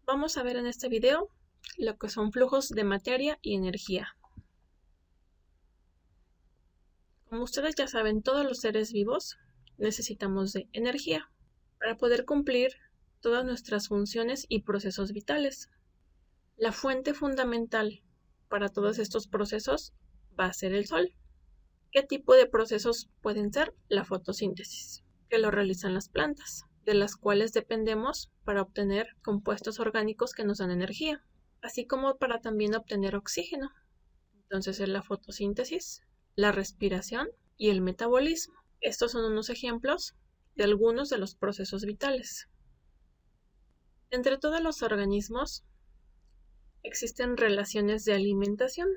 Vamos a ver en este video lo que son flujos de materia y energía. Como ustedes ya saben, todos los seres vivos necesitamos de energía para poder cumplir todas nuestras funciones y procesos vitales. La fuente fundamental para todos estos procesos va a ser el sol. ¿Qué tipo de procesos pueden ser? La fotosíntesis, que lo realizan las plantas, de las cuales dependemos para obtener compuestos orgánicos que nos dan energía, así como para también obtener oxígeno. Entonces es la fotosíntesis, la respiración y el metabolismo. Estos son unos ejemplos de algunos de los procesos vitales. Entre todos los organismos existen relaciones de alimentación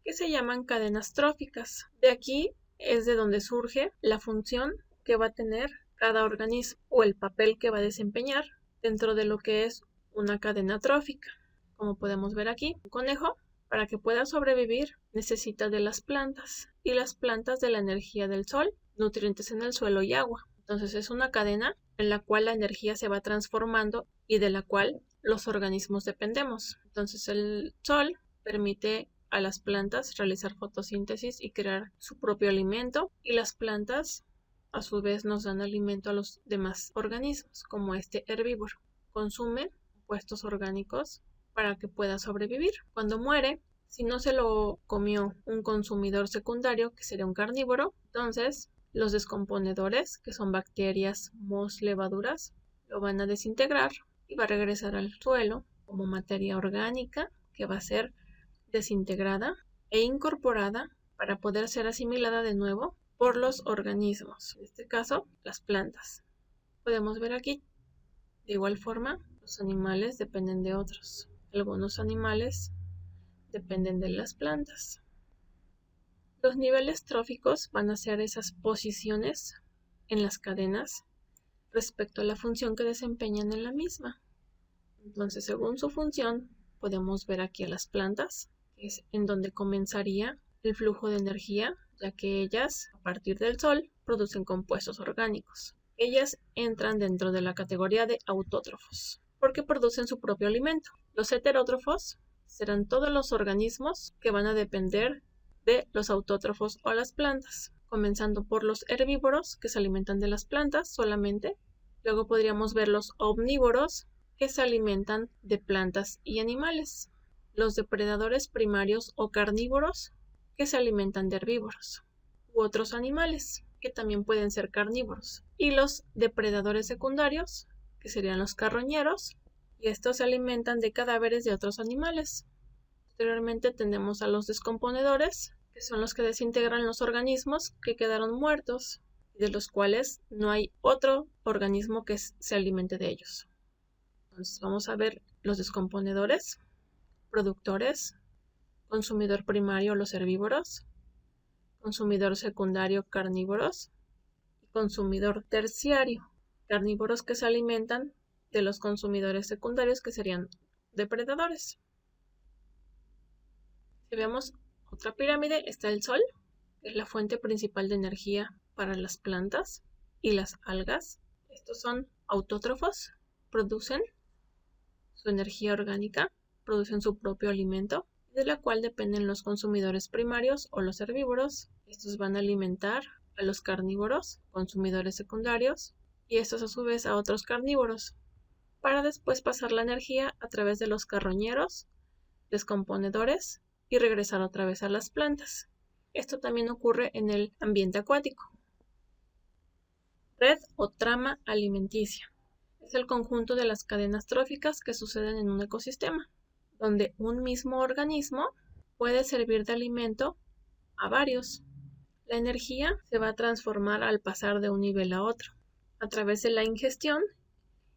que se llaman cadenas tróficas. De aquí es de donde surge la función que va a tener cada organismo o el papel que va a desempeñar dentro de lo que es una cadena trófica. Como podemos ver aquí, un conejo, para que pueda sobrevivir, necesita de las plantas y las plantas de la energía del sol, nutrientes en el suelo y agua. Entonces es una cadena en la cual la energía se va transformando y de la cual los organismos dependemos. Entonces el sol permite a las plantas realizar fotosíntesis y crear su propio alimento, y las plantas a su vez nos dan alimento a los demás organismos, como este herbívoro. Consume compuestos orgánicos para que pueda sobrevivir. Cuando muere, si no se lo comió un consumidor secundario, que sería un carnívoro, entonces los descomponedores, que son bacterias, mohos, levaduras, lo van a desintegrar y va a regresar al suelo como materia orgánica que va a ser desintegrada e incorporada para poder ser asimilada de nuevo por los organismos, en este caso las plantas. Podemos ver aquí, de igual forma, los animales dependen de otros. Algunos animales dependen de las plantas. Los niveles tróficos van a ser esas posiciones en las cadenas respecto a la función que desempeñan en la misma. Entonces, según su función, podemos ver aquí a las plantas, que es en donde comenzaría el flujo de energía, ya que ellas, a partir del sol, producen compuestos orgánicos. Ellas entran dentro de la categoría de autótrofos, porque producen su propio alimento. Los heterótrofos serán todos los organismos que van a depender de los autótrofos o las plantas, comenzando por los herbívoros, que se alimentan de las plantas solamente. Luego podríamos ver los omnívoros, que se alimentan de plantas y animales. Los depredadores primarios o carnívoros, que se alimentan de herbívoros u otros animales, que también pueden ser carnívoros. Y los depredadores secundarios, que serían los carroñeros, y estos se alimentan de cadáveres de otros animales. Posteriormente tenemos a los descomponedores, que son los que desintegran los organismos que quedaron muertos, y de los cuales no hay otro organismo que se alimente de ellos. Entonces vamos a ver los descomponedores, productores, consumidor primario los herbívoros, consumidor secundario carnívoros y consumidor terciario, carnívoros que se alimentan de los consumidores secundarios, que serían depredadores. Si vemos otra pirámide, está el sol, que es la fuente principal de energía para las plantas y las algas. Estos son autótrofos, producen su energía orgánica, producen su propio alimento, de la cual dependen los consumidores primarios o los herbívoros. Estos van a alimentar a los carnívoros, consumidores secundarios, y estos a su vez a otros carnívoros, para después pasar la energía a través de los carroñeros, descomponedores, y regresar otra vez a las plantas. Esto también ocurre en el ambiente acuático. Red o trama alimenticia es el conjunto de las cadenas tróficas que suceden en un ecosistema, donde un mismo organismo puede servir de alimento a varios. La energía se va a transformar al pasar de un nivel a otro, a través de la ingestión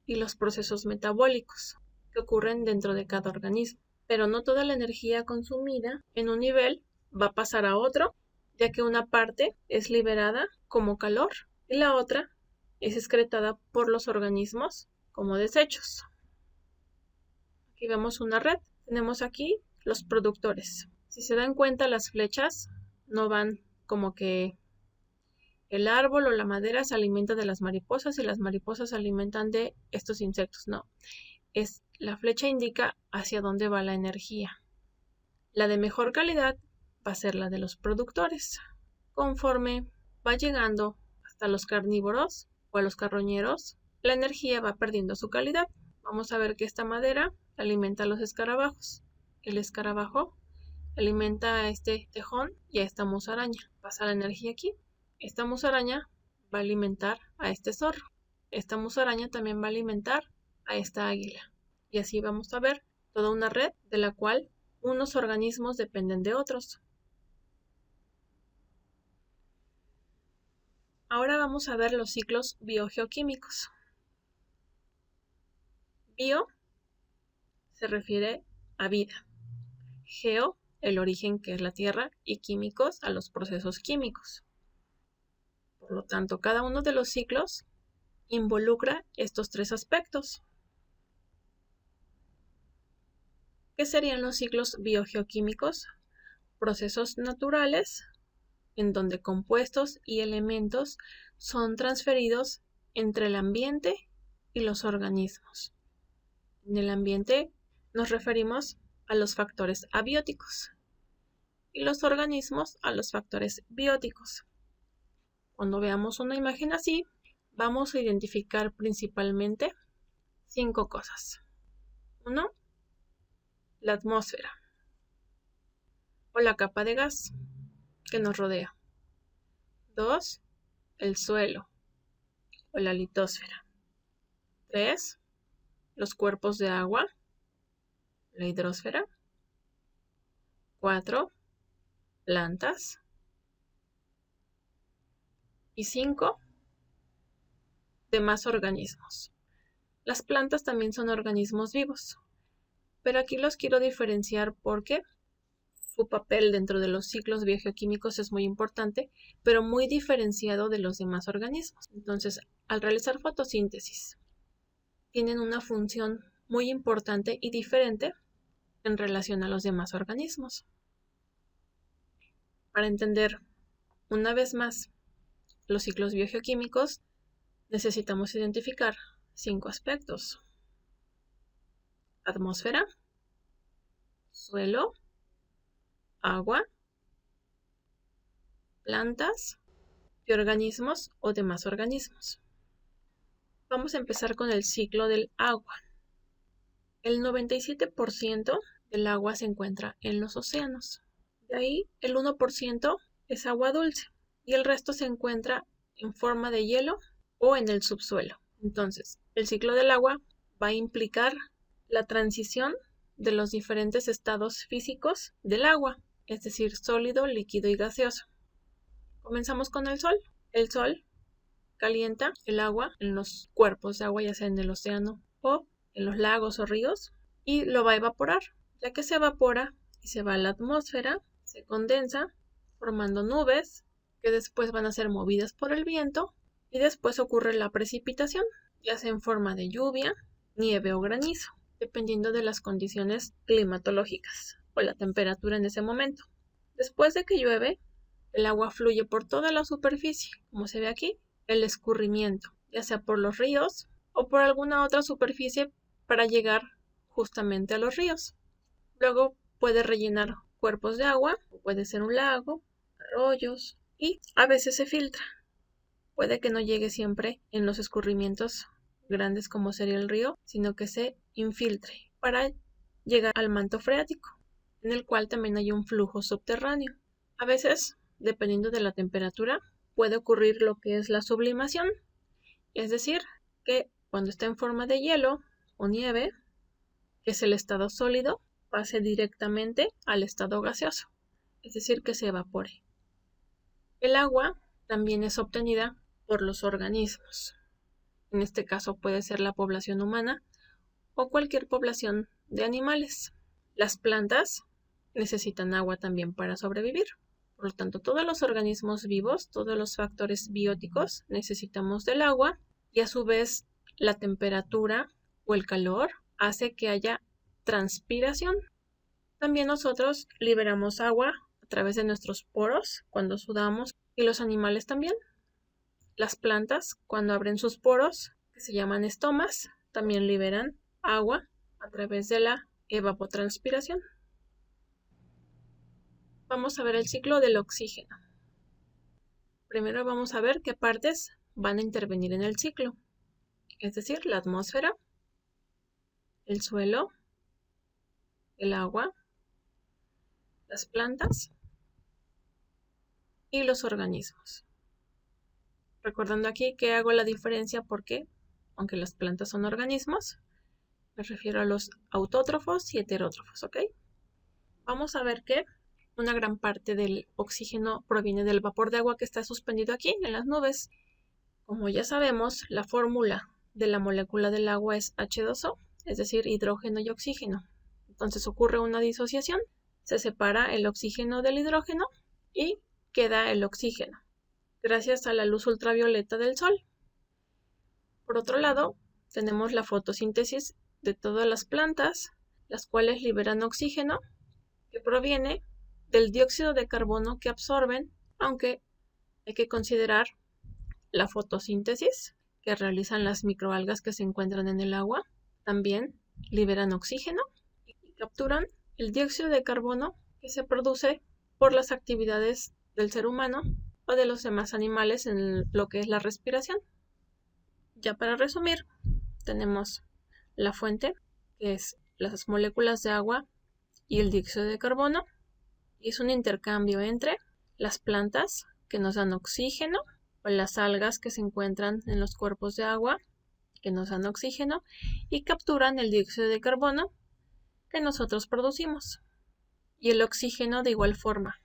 y los procesos metabólicos que ocurren dentro de cada organismo. Pero no toda la energía consumida en un nivel va a pasar a otro, ya que una parte es liberada como calor y la otra es excretada por los organismos como desechos. Aquí vemos una red. Tenemos aquí los productores. Si se dan cuenta, las flechas no van como que el árbol o la madera se alimenta de las mariposas y las mariposas se alimentan de estos insectos. No. la flecha indica hacia dónde va la energía. La de mejor calidad va a ser la de los productores. Conforme va llegando hasta los carnívoros o a los carroñeros, la energía va perdiendo su calidad. Vamos a ver que esta madera alimenta a los escarabajos. El escarabajo alimenta a este tejón y a esta musaraña. Pasa la energía aquí. Esta musaraña va a alimentar a este zorro. Esta musaraña también va a alimentar a esta águila. Y así vamos a ver toda una red de la cual unos organismos dependen de otros. Ahora vamos a ver los ciclos biogeoquímicos. Bio se refiere a vida. Geo, el origen que es la tierra, y químicos a los procesos químicos. Por lo tanto, cada uno de los ciclos involucra estos tres aspectos. ¿Qué serían los ciclos biogeoquímicos? Procesos naturales en donde compuestos y elementos son transferidos entre el ambiente y los organismos. En el ambiente nos referimos a los factores abióticos y los organismos a los factores bióticos. Cuando veamos una imagen así, vamos a identificar principalmente 5 cosas. 1. La atmósfera o la capa de gas que nos rodea. 2. El suelo o la litosfera. 3. Los cuerpos de agua, la hidrosfera. 4. Plantas. Y 5. Demás organismos. Las plantas también son organismos vivos, pero aquí los quiero diferenciar porque su papel dentro de los ciclos biogeoquímicos es muy importante, pero muy diferenciado de los demás organismos. Entonces, al realizar fotosíntesis, tienen una función muy importante y diferente en relación a los demás organismos. Para entender una vez más los ciclos biogeoquímicos, necesitamos identificar 5 aspectos: atmósfera, suelo, agua, plantas y organismos o demás organismos. Vamos a empezar con el ciclo del agua. El 97% del agua se encuentra en los océanos. De ahí el 1% es agua dulce y el resto se encuentra en forma de hielo o en el subsuelo. Entonces, el ciclo del agua va a implicar la transición de los diferentes estados físicos del agua, es decir, sólido, líquido y gaseoso. Comenzamos con el sol. El sol calienta el agua en los cuerpos de agua, ya sea en el océano o en los lagos o ríos, y lo va a evaporar. Ya que se evapora y se va a la atmósfera, se condensa formando nubes que después van a ser movidas por el viento y después ocurre la precipitación, ya sea en forma de lluvia, nieve o granizo, dependiendo de las condiciones climatológicas o la temperatura en ese momento. Después de que llueve, el agua fluye por toda la superficie, como se ve aquí, el escurrimiento, ya sea por los ríos o por alguna otra superficie para llegar justamente a los ríos. Luego puede rellenar cuerpos de agua, puede ser un lago, arroyos, y a veces se filtra. Puede que no llegue siempre en los escurrimientos grandes como sería el río, sino que se infiltre para llegar al manto freático, en el cual también hay un flujo subterráneo. A veces, dependiendo de la temperatura, puede ocurrir lo que es la sublimación, es decir, que cuando está en forma de hielo o nieve, que es el estado sólido, pase directamente al estado gaseoso, es decir, que se evapore. El agua también es obtenida por los organismos. En este caso puede ser la población humana o cualquier población de animales. Las plantas necesitan agua también para sobrevivir. Por lo tanto, todos los organismos vivos, todos los factores bióticos, necesitamos del agua y a su vez la temperatura o el calor hace que haya transpiración. También nosotros liberamos agua a través de nuestros poros cuando sudamos y los animales también. Las plantas, cuando abren sus poros, que se llaman estomas, también liberan agua a través de la evapotranspiración. Vamos a ver el ciclo del oxígeno. Primero vamos a ver qué partes van a intervenir en el ciclo, es decir, la atmósfera, el suelo, el agua, las plantas y los organismos. Recordando aquí que hago la diferencia porque, aunque las plantas son organismos, me refiero a los autótrofos y heterótrofos, ¿ok? Vamos a ver que una gran parte del oxígeno proviene del vapor de agua que está suspendido aquí en las nubes. Como ya sabemos, la fórmula de la molécula del agua es H2O, es decir, hidrógeno y oxígeno. Entonces ocurre una disociación, se separa el oxígeno del hidrógeno y queda el oxígeno, gracias a la luz ultravioleta del sol. Por otro lado, tenemos la fotosíntesis de todas las plantas, las cuales liberan oxígeno que proviene del dióxido de carbono que absorben, aunque hay que considerar la fotosíntesis que realizan las microalgas que se encuentran en el agua. También liberan oxígeno y capturan el dióxido de carbono que se produce por las actividades del ser humano o de los demás animales en lo que es la respiración. Ya para resumir, tenemos la fuente, que es las moléculas de agua y el dióxido de carbono, y es un intercambio entre las plantas que nos dan oxígeno o las algas que se encuentran en los cuerpos de agua que nos dan oxígeno y capturan el dióxido de carbono que nosotros producimos. Y el oxígeno de igual forma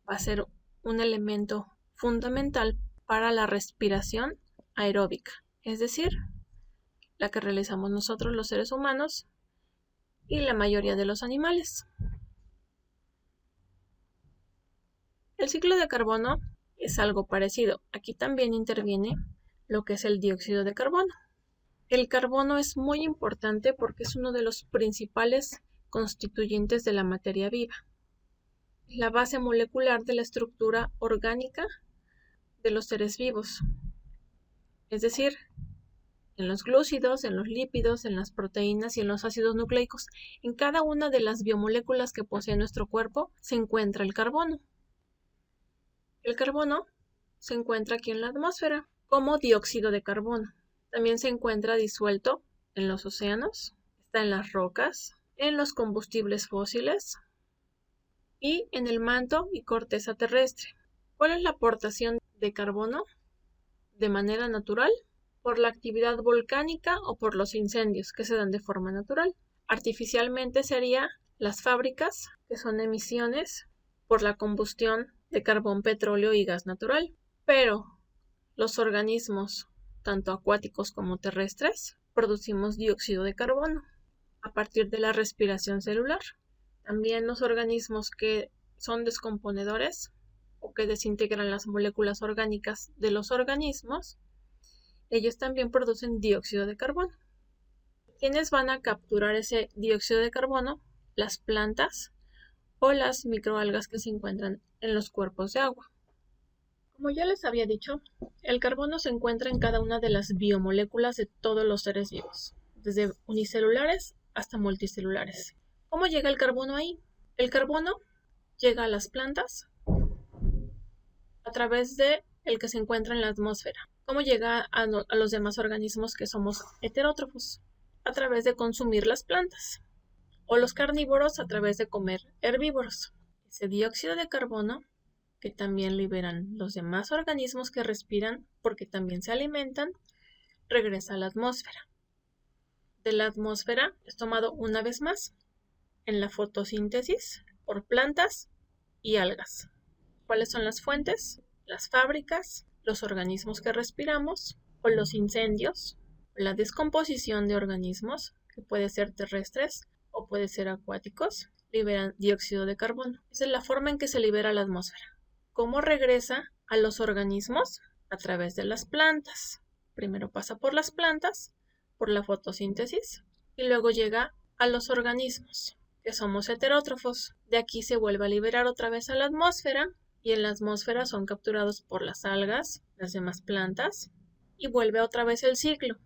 va a ser un elemento fundamental para la respiración aeróbica, es decir, la que realizamos nosotros los seres humanos y la mayoría de los animales. El ciclo de carbono es algo parecido. Aquí también interviene lo que es el dióxido de carbono. El carbono es muy importante porque es uno de los principales constituyentes de la materia viva. Es la base molecular de la estructura orgánica de los seres vivos. Es decir, en los glúcidos, en los lípidos, en las proteínas y en los ácidos nucleicos. En cada una de las biomoléculas que posee nuestro cuerpo se encuentra el carbono. El carbono se encuentra aquí en la atmósfera como dióxido de carbono. También se encuentra disuelto en los océanos, está en las rocas, en los combustibles fósiles y en el manto y corteza terrestre. ¿Cuál es la aportación de carbono de manera natural? Por la actividad volcánica o por los incendios que se dan de forma natural. Artificialmente sería las fábricas, que son emisiones por la combustión de carbón, petróleo y gas natural. Pero los organismos, tanto acuáticos como terrestres, producimos dióxido de carbono a partir de la respiración celular. También los organismos que son descomponedores o que desintegran las moléculas orgánicas de los organismos, ellos también producen dióxido de carbono. ¿Quiénes van a capturar ese dióxido de carbono? Las plantas o las microalgas que se encuentran en los cuerpos de agua. Como ya les había dicho, el carbono se encuentra en cada una de las biomoléculas de todos los seres vivos, desde unicelulares hasta multicelulares. ¿Cómo llega el carbono ahí? El carbono llega a las plantas a través de el que se encuentra en la atmósfera. ¿Cómo llega a los demás organismos que somos heterótrofos? A través de consumir las plantas. O los carnívoros a través de comer herbívoros. Ese dióxido de carbono que también liberan los demás organismos que respiran porque también se alimentan, regresa a la atmósfera. De la atmósfera es tomado una vez más en la fotosíntesis por plantas y algas. ¿Cuáles son las fuentes? Las fábricas, los organismos que respiramos, o los incendios, la descomposición de organismos, que puede ser terrestres o puede ser acuáticos, liberan dióxido de carbono. Esa es la forma en que se libera la atmósfera. ¿Cómo regresa a los organismos? A través de las plantas. Primero pasa por las plantas, por la fotosíntesis, y luego llega a los organismos, que somos heterótrofos. De aquí se vuelve a liberar otra vez a la atmósfera, y en la atmósfera son capturados por las algas, las demás plantas, y vuelve otra vez el ciclo.